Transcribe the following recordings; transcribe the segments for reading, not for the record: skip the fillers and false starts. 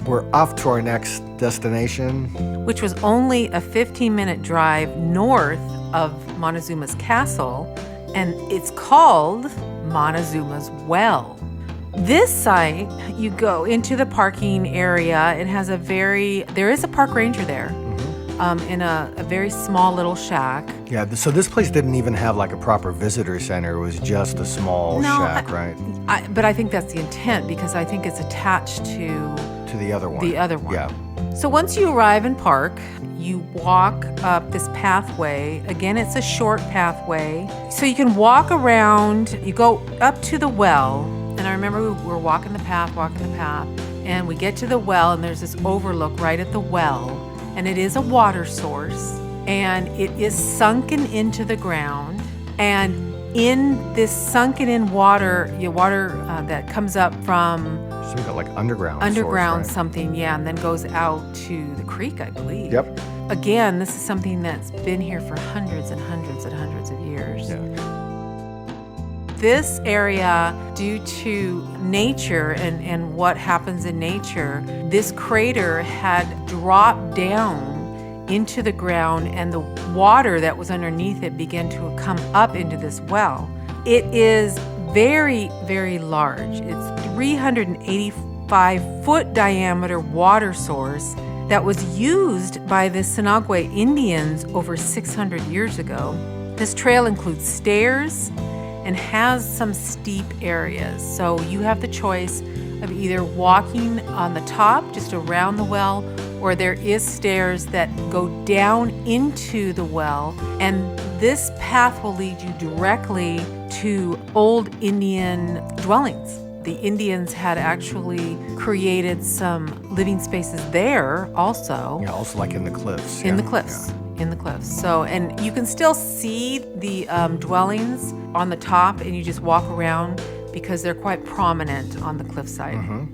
We're off to our next destination, which was only a 15-minute drive north of Montezuma's castle, and it's called Montezuma's Well. This site, you go into the parking area. It has there is a park ranger there, in a very small little shack. Yeah, so this place didn't even have like a proper visitor center. It was just a small shack, right? But I think that's the intent, because I think it's attached to the other one. Yeah. So once you arrive in park, you walk up this pathway. Again, it's a short pathway. So you can walk around, you go up to the well. And I remember we were walking the path, and we get to the well, and there's this overlook right at the well. And it is a water source, and it is sunken into the ground. And in this sunken in water, that comes up from some kind of like underground source, right? Something, yeah, and then goes out to the creek, I believe. Yep. Again, this is something that's been here for hundreds and hundreds and hundreds of years. Yeah. This area, due to nature and what happens in nature, this crater had dropped down into the ground, and the water that was underneath it began to come up into this well. It is very, very large. It's 385-foot diameter water source that was used by the Sinagwe Indians over 600 years ago. This trail includes stairs and has some steep areas. So you have the choice of either walking on the top, just around the well, or there is stairs that go down into the well. And this path will lead you directly to old Indian dwellings. The Indians had actually created some living spaces there also. Yeah, also like in the cliffs. In the cliffs. So, and you can still see the dwellings on the top, and you just walk around because they're quite prominent on the cliffside. Mm-hmm.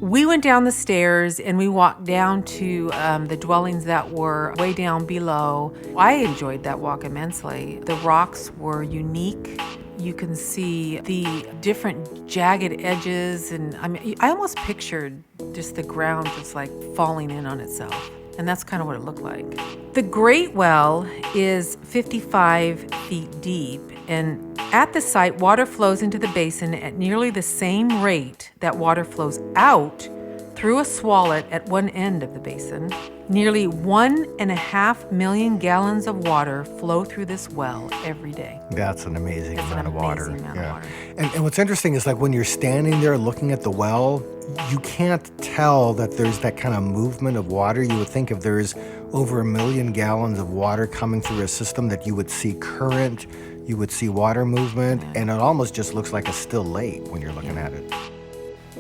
We went down the stairs and we walked down to the dwellings that were way down below. I enjoyed that walk immensely. The rocks were unique. You can see the different jagged edges, and I almost pictured just the ground just like falling in on itself. And that's kind of what it looked like. The Great Well is 55 feet deep, and at the site, water flows into the basin at nearly the same rate that water flows out through a swallet at one end of the basin. Nearly 1.5 million gallons of water flow through this well every day. That's an amazing amount of water. Water. And what's interesting is like when you're standing there looking at the well, you can't tell that there's that kind of movement of water. You would think if there's over 1 million gallons of water coming through a system that you would see current, you would see water movement, and it almost just looks like a still lake when you're looking at it.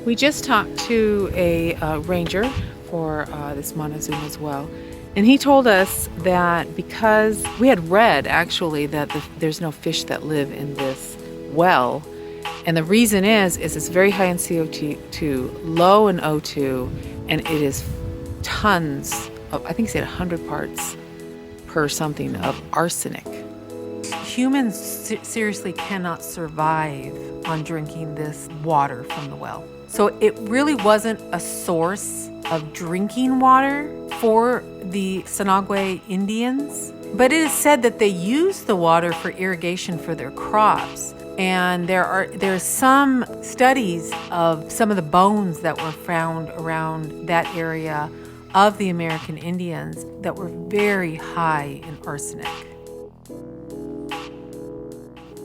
We just talked to a ranger for this Montezuma's Well, and he told us that because we had read actually that there's no fish that live in this well, and the reason is it's very high in CO2, low in O2, and it is tons of, I think he said 100 parts per something of arsenic. Humans seriously cannot survive on drinking this water from the well. So it really wasn't a source of drinking water for the Sinagwe Indians, but it is said that they used the water for irrigation for their crops. And there's some studies of some of the bones that were found around that area of the American Indians that were very high in arsenic.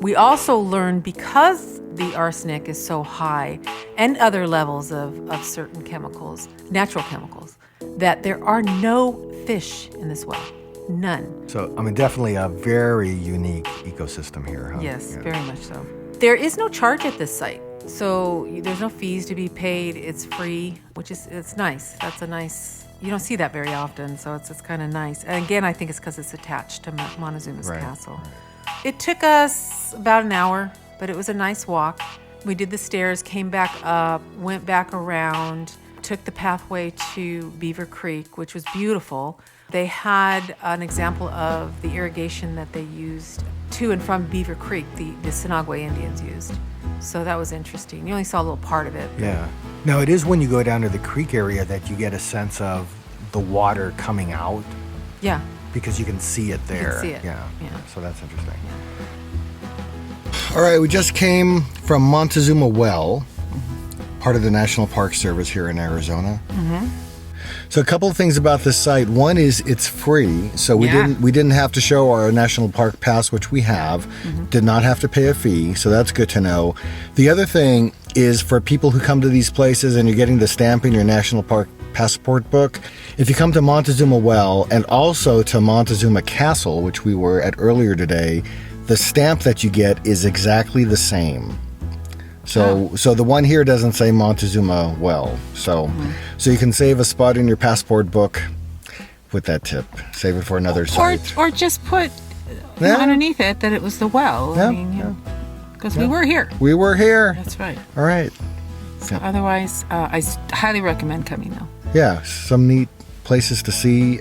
We also learned, because the arsenic is so high and other levels of certain chemicals, natural chemicals, that there are no fish in this well. None. So, definitely a very unique ecosystem here, huh? Yes, very much so. There is no charge at this site. So there's no fees to be paid. It's free, it's nice. That's a nice, you don't see that very often, so it's kind of nice. And again, I think it's because it's attached to Montezuma's castle. Right. It took us about an hour, but it was a nice walk. We did the stairs, came back up, went back around, took the pathway to Beaver Creek, which was beautiful. They had an example of the irrigation that they used to and from Beaver Creek, the Sinagua Indians used. So that was interesting. You only saw a little part of it. Yeah. Now, it is when you go down to the creek area that you get a sense of the water coming out. Yeah. Because you can see it there. You can see it. Yeah. Yeah. So that's interesting. All right, we just came from Montezuma Well, part of the National Park Service here in Arizona. Mm-hmm. So a couple of things about this site. One is it's free, so we didn't have to show our national park pass, which we have. Mm-hmm. Did not have to pay a fee, so that's good to know. The other thing is for people who come to these places and you're getting the stamp in your national park passport book. If you come to Montezuma Well and also to Montezuma Castle, which we were at earlier today, the stamp that you get is exactly the same. So the one here doesn't say Montezuma Well. So you can save a spot in your passport book with that tip. Save it for another site. Or just put underneath it that it was the well. Yeah. I mean, because we were here. We were here. That's right. All right. So otherwise, I highly recommend coming though. Yeah, some neat places to see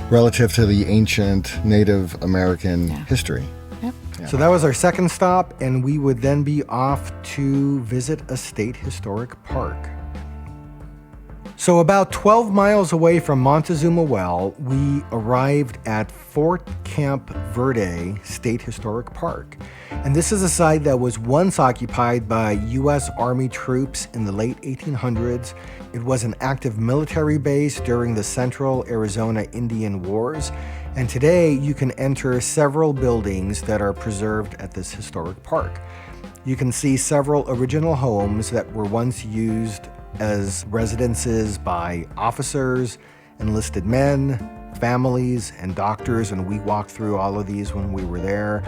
relative to the ancient Native American history. Yep. Yeah. So that was our second stop, and we would then be off to visit a state historic park. So about 12 miles away from Montezuma Well, we arrived at Fort Camp Verde State Historic Park. And this is a site that was once occupied by U.S. Army troops in the late 1800s. It was an active military base during the Central Arizona Indian Wars. And today you can enter several buildings that are preserved at this historic park. You can see several original homes that were once used as residences by officers, enlisted men, families, and doctors, and we walked through all of these when we were there.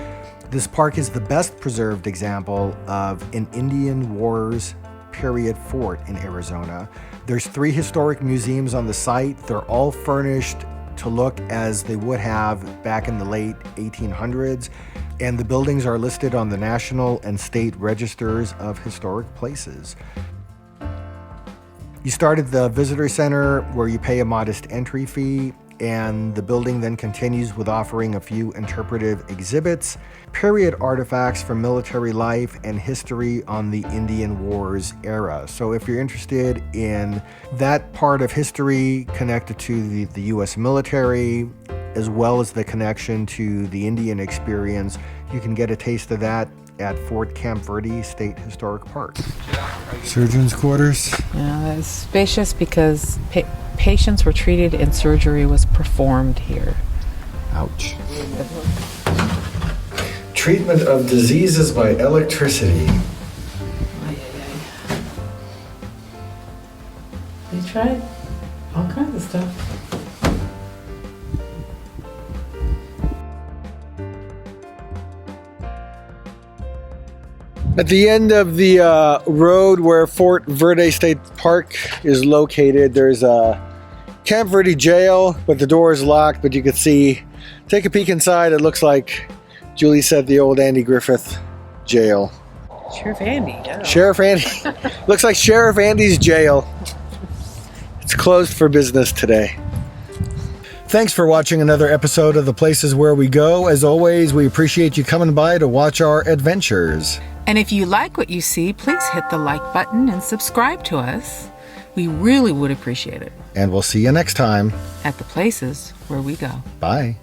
This park is the best preserved example of an Indian Wars period fort in Arizona. There's 3 historic museums on the site. They're all furnished to look as they would have back in the late 1800s, and the buildings are listed on the National and State Registers of Historic Places. You start at the visitor center where you pay a modest entry fee, and the building then continues with offering a few interpretive exhibits, period artifacts from military life, and history on the Indian Wars era. So if you're interested in that part of history connected to the U.S. military, as well as the connection to the Indian experience, you can get a taste of that at Fort Camp Verde State Historic Park. Surgeon's quarters. Yeah, it's spacious because patients were treated and surgery was performed here. Ouch. Treatment of diseases by electricity. They tried all kinds of stuff. At the end of the road where Fort Verde State Park is located, there's a Camp Verde jail, but the door is locked, but you can see, take a peek inside, it looks like, Julie said, the old Andy Griffith jail. Sheriff Andy, yeah. Sheriff Andy. Looks like Sheriff Andy's jail. It's closed for business today. Thanks for watching another episode of The Places Where We Go. As always, we appreciate you coming by to watch our adventures. And if you like what you see, please hit the like button and subscribe to us. We really would appreciate it. And we'll see you next time. At The Places Where We Go. Bye.